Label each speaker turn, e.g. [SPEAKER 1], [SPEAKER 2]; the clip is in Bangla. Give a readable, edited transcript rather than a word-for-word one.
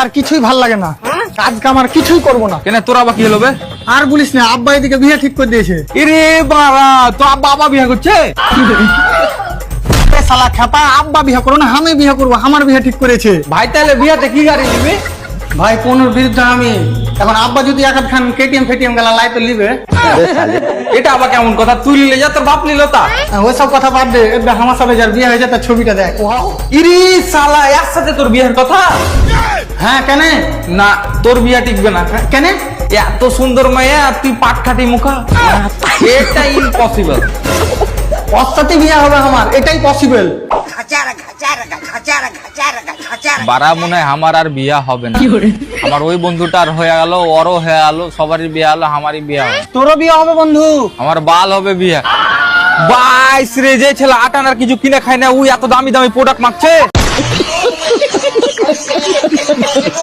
[SPEAKER 1] আর কিছুই ভাল লাগে না, কাজ কাম আর কিছুই করবো না।
[SPEAKER 2] কেন তোর আবার কি হলো বে?
[SPEAKER 1] আর বলিস না, আব্বা এদিকে বিয়ে ঠিক করে দিয়েছে।
[SPEAKER 2] এরে বাবা, তো আব্বা আবার বিয়ে করছে?
[SPEAKER 1] এ শালা খেপা, আব্বা বিয়ে করো না, আমি বিয়ে করবো, আমার বিয়ে ঠিক করেছে।
[SPEAKER 2] ভাই তাহলে বিয়াতে কি গাড়ি নিবি?
[SPEAKER 1] ভাই কোনোর বিরুদ্ধে আমি, এখন আব্বা যদি এক খান কেটিএম ফেটিএম গেলা লাই তো লিবে।
[SPEAKER 2] এটা আবার কেমন কথা? তুই নিলে যা, তোর বাপ নিল তা।
[SPEAKER 1] ওইসব কথা বাদ দে, এবার আমার সাথে যার বিয়ে হয়েছে তার ছবিটা দেখ।
[SPEAKER 2] ইরি শালা, একসাথে তোর বিয়ের কথা?
[SPEAKER 1] হ্যাঁ কেন?
[SPEAKER 2] না, তোর বিয়া টিকবে না।
[SPEAKER 1] কেন?
[SPEAKER 2] এত সুন্দর মেয়ে আর তুই পাটকাটি মুখা, এটা ইম্পসিবল।
[SPEAKER 1] ওর সাথে বিয়ে হবে আমার, এটাই পসিবল।
[SPEAKER 2] বারা মনে হয় আমার আর বিয়া হবে না। আমার ওই বন্ধুটার হয়ে গেল, ওরও হয়ে গেল, সবারই বিয়ে হলো, আমারই বিয়া হবে।
[SPEAKER 1] তোরও বিয়ে হবে বন্ধু।
[SPEAKER 2] আমার বাল হবে বিয়া। বাইশ রে, যে ছেলে আটানার কিছু কিনে খায় না, ওই এত দামি দামি প্রোডাক্ট মাগছে।